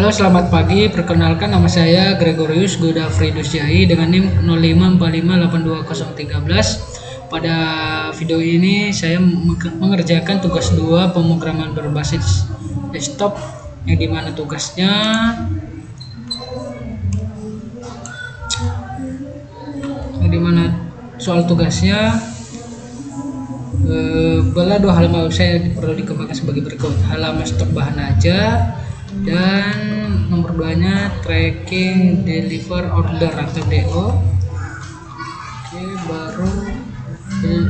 Halo, selamat pagi. Perkenalkan, nama saya Gregorius Godafridus Jai dengan NIM 05458213. Pada video ini saya mengerjakan tugas 2 pemrograman berbasis desktop, yang dimana tugasnya soal tugasnya bala dua halaman website perlu dikembangkan sebagai berikut: halaman stok bahan ajar, dan nomor 2-nya tracking deliver order atau DO. Oke, baru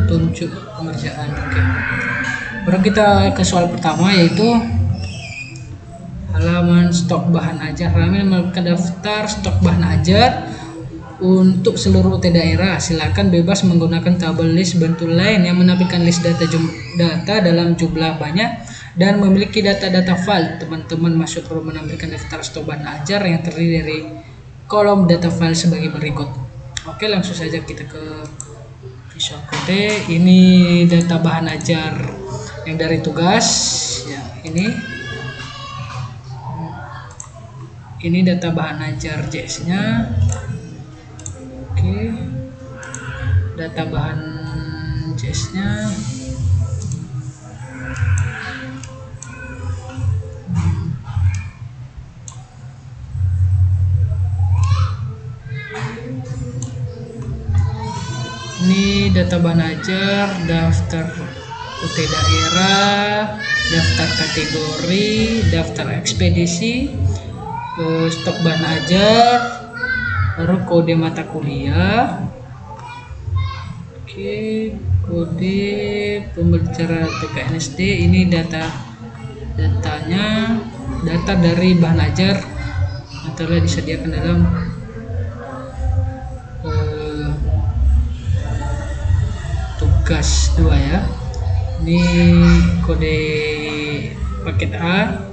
tunjuk pengerjaan. Oke, baru kita ke soal pertama, yaitu halaman stok bahan ajar. Halaman merupakan daftar stok bahan ajar untuk seluruh UT daerah. Silakan bebas menggunakan tabel list bentuk lain yang menampilkan list data dalam jumlah banyak dan memiliki data-data file. Teman-teman masuk perlu menampilkan daftar stok bahan ajar yang terdiri dari kolom data file sebagai berikut. Oke, langsung saja kita ke Visual Code. Ini data bahan ajar yang dari tugas ya. Ini data bahan ajar JS-nya. Oke, data bahan JS-nya. Ini data bahan ajar, daftar UT daerah, daftar kategori, daftar ekspedisi, stok bahan ajar, baru kode mata kuliah. Oke, kode pembicara TKNSD. Ini datanya, data dari bahan ajar yang telah disediakan dalam tugas 2 ya. Ini kode paket A,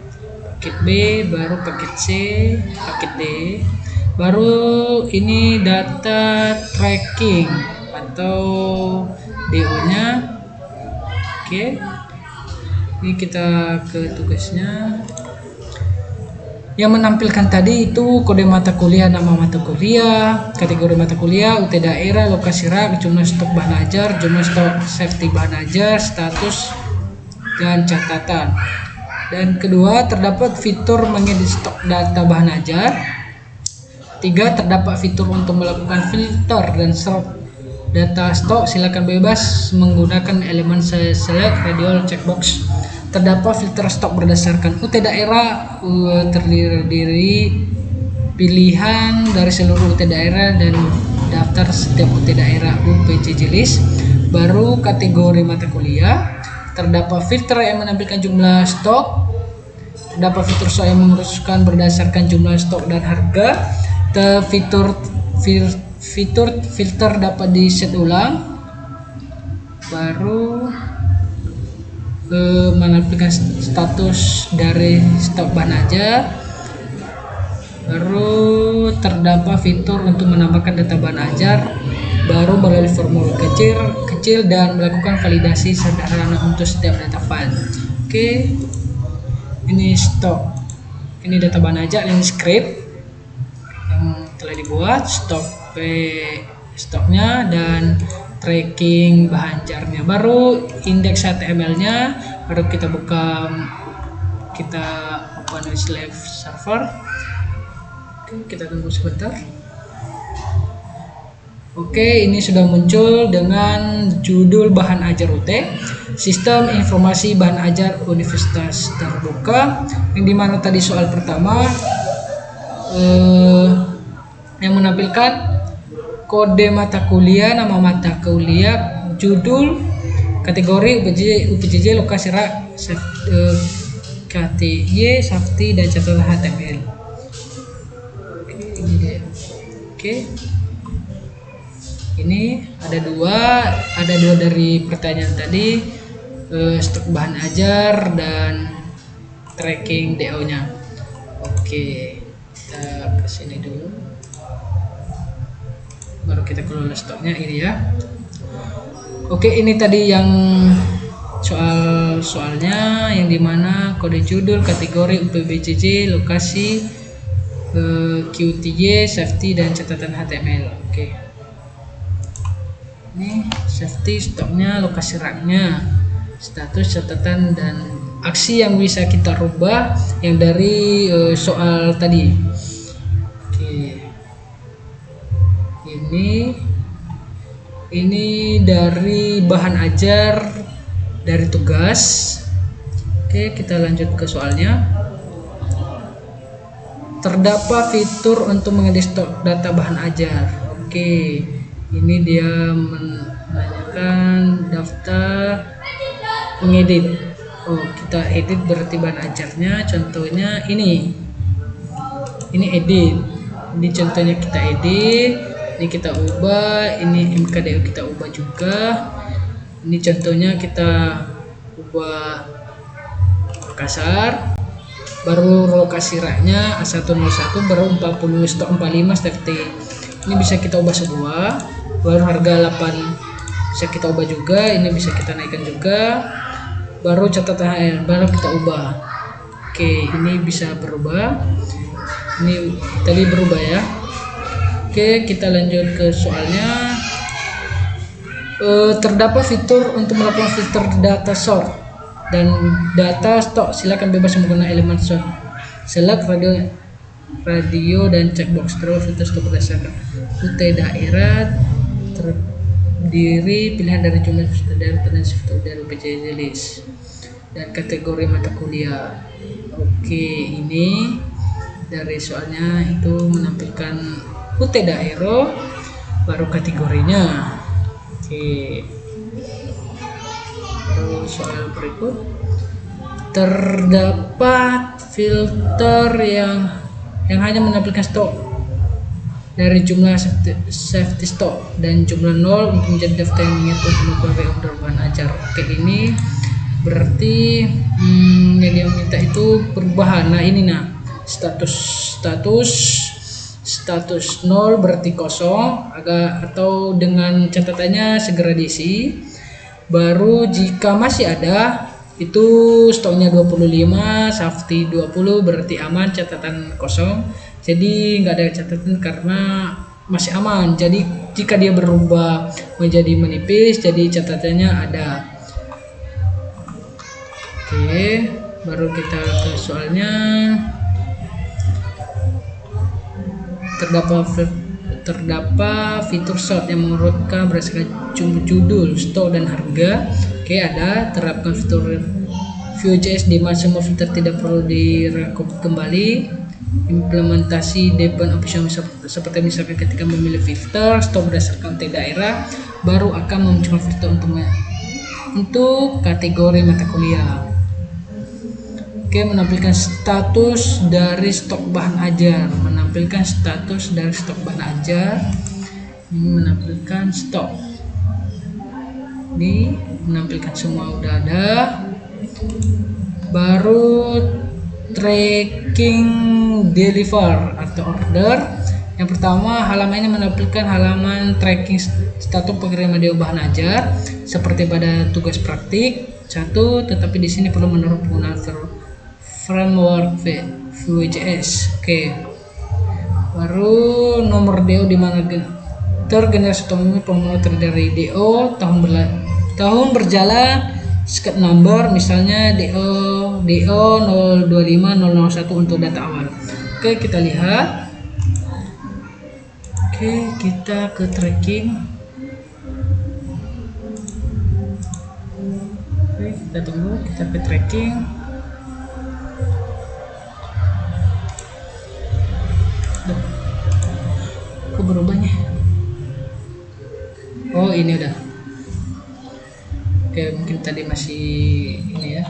paket B, baru paket C, paket D. Baru ini data tracking atau DO-nya. Oke, ini kita ke tugasnya. Yang menampilkan tadi itu kode mata kuliah, nama mata kuliah, kategori mata kuliah, UT daerah, lokasi rak, jumlah stok bahan ajar, jumlah stok safety bahan ajar, status, dan catatan. Dan kedua, terdapat fitur mengedit stok data bahan ajar. 3, terdapat fitur untuk melakukan filter dan sort data stok. Silakan bebas menggunakan elemen select radial checkbox. Terdapat filter stok berdasarkan UT daerah, terdiri pilihan dari seluruh UT daerah dan daftar setiap UT daerah UPJJ list. Baru kategori mata kuliah, terdapat filter yang menampilkan jumlah stok. Terdapat fitur stok yang menguruskan berdasarkan jumlah stok dan harga. Filter dapat di set ulang. Baru menampilkan status dari stok bahan ajar. Baru terdapat fitur untuk menambahkan data bahan ajar, baru melalui formulir kecil dan melakukan validasi sederhana untuk setiap data file. Oke, ini stok, ini data bahan ajar, ini script yang telah dibuat, stoknya dan tracking bahan ajarnya. Baru indeks HTML-nya, baru kita buka, kita open Slave server. Oke, kita tunggu sebentar. Oke, ini sudah muncul dengan judul bahan ajar UT, Sistem Informasi Bahan Ajar Universitas Terbuka, yang dimana tadi soal pertama yang menampilkan kode mata kuliah, nama mata kuliah, judul, kategori UPJJ, lokasi rak, KTY, safety, dan catatan HTML. Oke, ini dia. Oke, ini ada dua dari pertanyaan tadi, stok bahan ajar dan tracking DO-nya. Oke, kita kesini dulu. Baru kita kelola stoknya ini ya. Oke, ini tadi yang soalnya yang dimana kode judul, kategori, UPBCJ, lokasi, QTY, safety, dan catatan HTML. Oke. Ini safety, stoknya, lokasi raknya, status, catatan, dan aksi yang bisa kita rubah yang dari soal tadi. Oke. Ini dari bahan ajar dari tugas. Oke, kita lanjut ke soalnya. Terdapat fitur untuk mengedit stok data bahan ajar. Oke, ini dia menanyakan daftar mengedit. Oh, kita edit berarti bahan ajarnya. Contohnya ini edit. Ini contohnya kita edit. Ini kita ubah. Ini MKDU kita ubah juga. Ini contohnya kita ubah Makassar, baru lokasi raknya A101, baru 40 stok 45 safety. Ini bisa kita ubah semua, baru harga 8 bisa kita ubah juga, ini bisa kita naikkan juga, baru catatan HL baru kita ubah. Oke, ini bisa berubah, ini tadi berubah ya. Oke, kita lanjut ke soalnya. Terdapat fitur untuk melakukan filter data sort dan data stok. Silakan bebas menggunakan elemen sort. Select radio dan checkbox. Terus filter stok berdasarkan UT daerah terdiri pilihan dari jumlah daerah dan sifat dari UPJ list dan kategori mata kuliah. Oke, ini dari soalnya itu menampilkan UT daerah baru kategorinya. Oke, terus soal berikut, terdapat filter yang hanya menampilkan stok dari jumlah safety stock dan jumlah 0 untuk menjadi daftar yang mengingat untuk memperoleh order bahan ajar. Oke, ini berarti yang dia minta itu perubahan. Nah ini status 0 berarti kosong, atau dengan catatannya segera diisi. Baru jika masih ada itu stoknya 25, safety 20 berarti aman, catatan kosong. Jadi nggak ada catatan karena masih aman. Jadi jika dia berubah menjadi menipis, jadi catatannya ada. Oke, baru kita ke soalnya. Terdapat fitur sort yang mengurutkan berdasarkan judul, stok, dan harga. Oke, ada terapkan fitur Vue.js di mana semua filter tidak perlu dirangkum kembali. Implementasi depend option seperti misalkan ketika memilih filter stok berdasarkan daerah, baru akan memunculkan filter untuk kategori mata kuliah. Oke, menampilkan status dari stok bahan ajar, menampilkan status dari stok bahan ajar. Ini menampilkan stok. Ini menampilkan semua udah ada. Baru tracking deliver atau order. Yang pertama, halaman ini menampilkan halaman tracking status pengiriman bahan ajar seperti pada tugas praktik 1, tetapi di sini perlu menurut penggunaan framework Vue.js. Oke, baru nomor DO di mana tergenerasi pemenuh terdiri dari DO, tahun berjalan, sket number, misalnya DO 025001 untuk data awal. Oke, kita lihat. Oke, kita ke tracking. Oke, kita tunggu, kita ke tracking. Kok berubahnya? Oh, ini udah. Oke, mungkin tadi masih ini ya.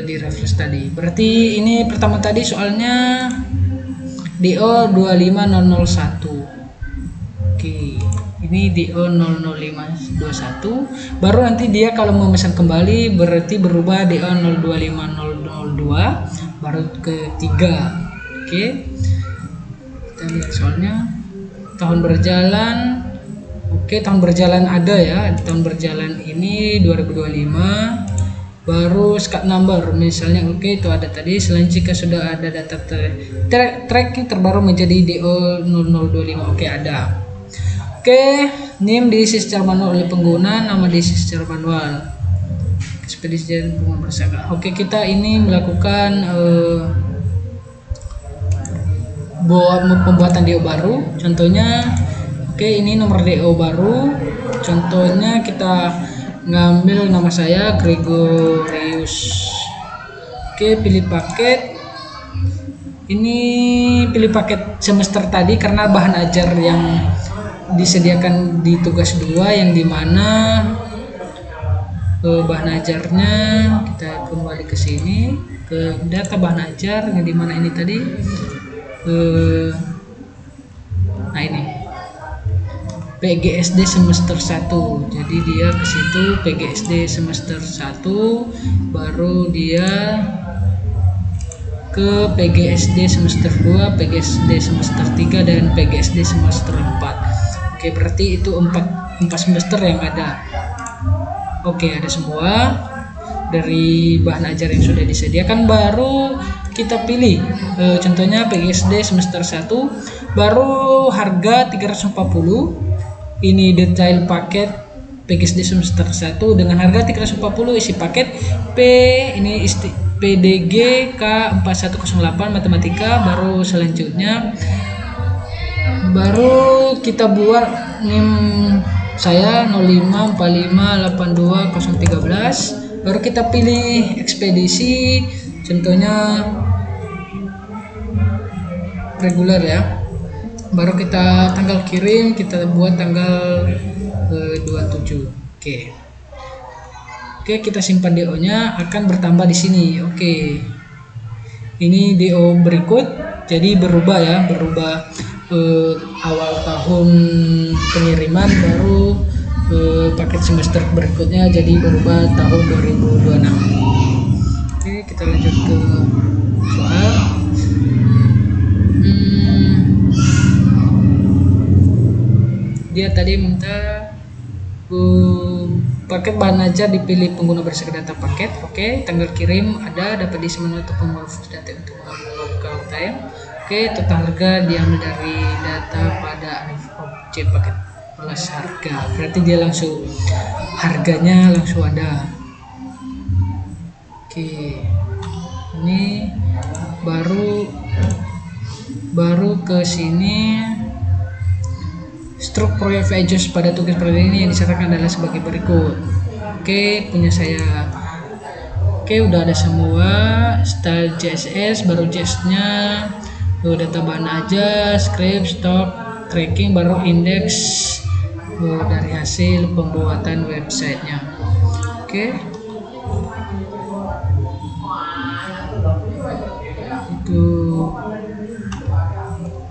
Di refresh tadi. Berarti ini pertama tadi soalnya DO 25001. Oke, ini DO 00521. Baru nanti dia kalau memesan kembali berarti berubah DO 025002 baru ketiga. Oke, kita lihat soalnya tahun berjalan. Oke, Oke, tahun berjalan ada ya. Tahun berjalan ini 2025. Baru skat number misalnya, oke itu ada tadi. Selain jika sudah ada data tracking terbaru menjadi DO0025, oke ada. Oke, name diisi secara manual oleh pengguna, nama diisi secara manual. Ekspedisi dan pemeriksaan. Oke, kita ini melakukan pembuatan DO baru. Contohnya, oke ini nomor DO baru. Contohnya kita ngambil nama saya Gregorius. Oke, pilih paket. Ini pilih paket semester tadi karena bahan ajar yang disediakan di tugas 2 yang dimana bahan ajarnya kita kembali ke sini ke data bahan ajar yang dimana ini tadi nah ini PGSD semester 1, jadi dia ke situ PGSD semester 1, baru dia ke PGSD semester 2, PGSD semester 3 dan PGSD semester 4. Oke, berarti itu 4 semester yang ada. Oke, ada semua dari bahan ajar yang sudah disediakan. Baru kita pilih contohnya PGSD semester 1, baru harga 340. Ini detail paket PGSD semester 1 dengan harga 340, isi paket P ini PDG K4108 matematika. Baru selanjutnya baru kita buat NIM saya 0545820013. Baru kita pilih ekspedisi, contohnya reguler ya. Baru kita tanggal kirim kita buat tanggal 27. Oke, kita simpan DO nya, akan bertambah di sini. Oke, ini DO berikut jadi berubah ya, berubah awal tahun pengiriman, baru paket semester berikutnya jadi berubah tahun 2026. Oke, kita lanjut ke soal. Dia tadi minta paket bahan ajar dipilih pengguna berdasarkan data paket. Oke, tanggal kirim ada, dapat diisi manual untuk menghapus data untuk local time. Oke, total harga diambil dari data pada objek paket plus harga, berarti dia langsung harganya langsung ada. Oke, ini baru ke sini. Struk proyek pages pada tugas pada ini yang diserahkan adalah sebagai berikut. Oke, punya saya. Oke, udah ada semua. Style CSS, baru JS-nya, data bahan aja, script, stock, tracking, baru indeks dari hasil pembuatan websitenya. Oke, itu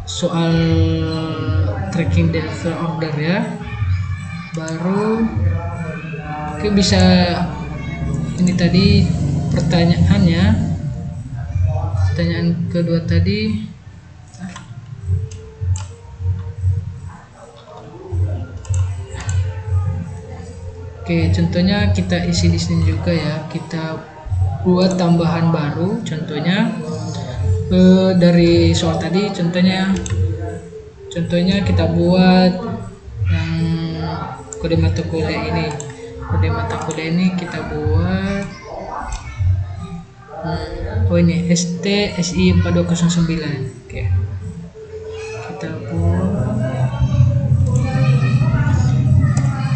soal tracking deliver order ya. Baru oke, bisa ini tadi pertanyaan kedua tadi. Oke, contohnya kita isi di sini juga ya, kita buat tambahan baru. Contohnya dari soal tadi, contohnya kita buat yang kode mata kuliah ini. Kode mata kuliah ini kita buat ini ST SI 4209. Oke, kita buat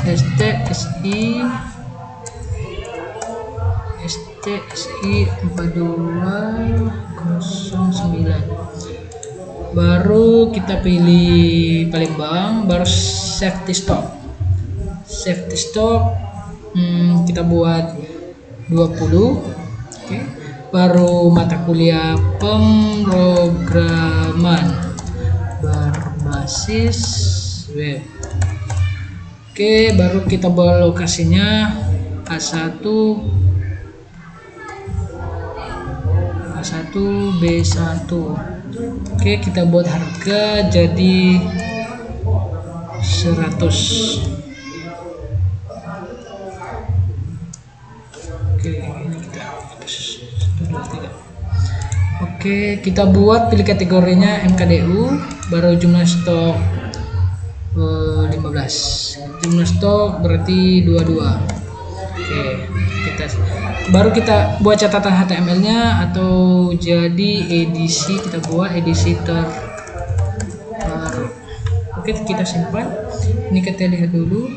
ST SI 4209. Baru kita pilih Palembang, baru safety stock kita buat 20. Oke, baru mata kuliah pemrograman berbasis web. Oke, baru kita buat lokasinya A1 B1. Oke, kita buat harga jadi 100. Oke, kita buat pilih kategorinya MKDU, baru jumlah stok 15. Jumlah stok berarti 22. Oke, baru kita buat catatan HTML-nya atau jadi edisi, kita buat edisi terbaru. Oke, kita simpan. Ini kita lihat dulu.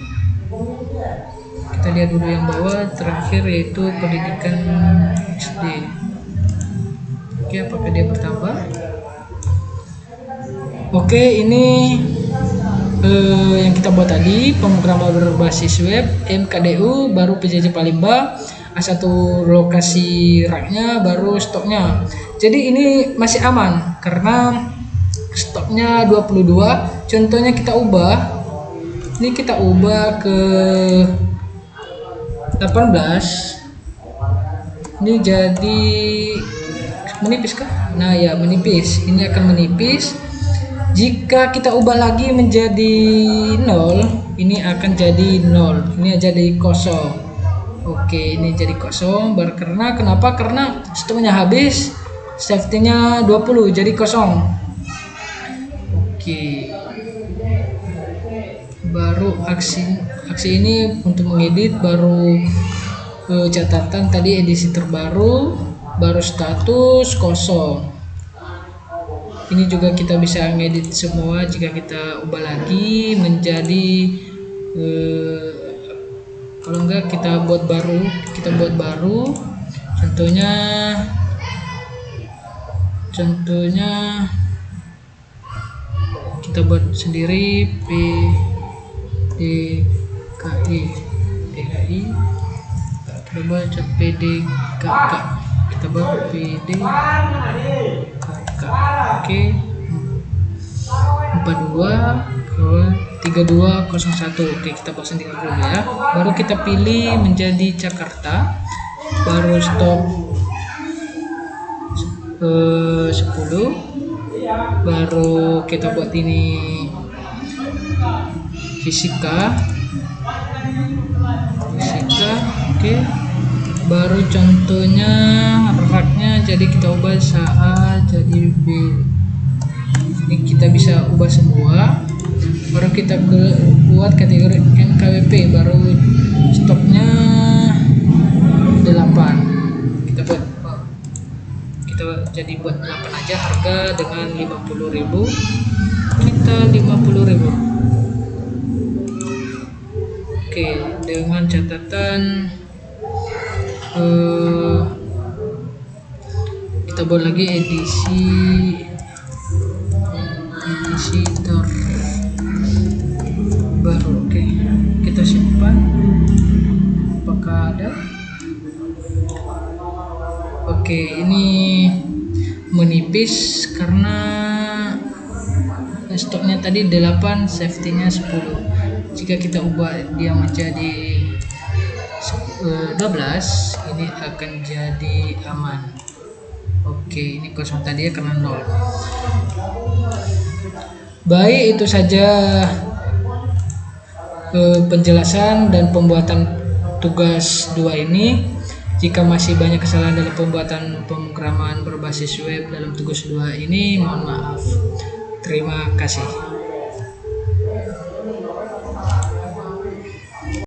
Kita lihat dulu yang bawah terakhir, yaitu pendidikan SD. Oke, apakah dia bertambah? Oke, ini yang kita buat tadi, pemrograman berbasis web MKDU, baru PJJ Palembang, A1 lokasi raknya, baru stoknya. Jadi ini masih aman karena stoknya 22. Contohnya kita ubah. Ini kita ubah ke 18. Ini jadi menipis kah? Nah ya, menipis. Ini akan menipis. Jika kita ubah lagi menjadi 0, ini akan jadi 0. Ini jadi kosong. Oke, ini jadi kosong. Kenapa? Karena stoknya habis, safety-nya 20, jadi kosong. Oke. Baru aksi ini untuk mengedit, baru catatan tadi edisi terbaru, baru status kosong. Ini juga kita bisa ngedit semua jika kita ubah lagi menjadi kalau enggak kita buat baru. Contohnya kita buat sendiri PDKI. Kita baca PDKK. Kita buat PDKK. Oke. 423201. Oke, kita buat sendiri dulu ya. Baru kita pilih menjadi Jakarta. Baru stop 10. Baru kita buat ini fisika. Oke. Baru contohnya raknya, jadi kita ubah saat jadi B. Ini kita bisa ubah semua. Baru kita buat kategori NKWP, baru stoknya 8. Kita jadi buat 8 aja, harga dengan 50.000. Kita 50.000. Oke, dengan catatan kita buat lagi edisi terbaru. Oke, kita simpan. Apakah ada? Oke, ini menipis karena stoknya tadi 8, safety-nya 10. Jika kita ubah dia menjadi 12, ini akan jadi aman. Oke, ini kosong tadi ya karena 0. Baik, itu saja penjelasan dan pembuatan tugas 2 ini. Jika masih banyak kesalahan dalam pembuatan pemrograman berbasis web dalam tugas 2 ini, mohon maaf. Terima kasih.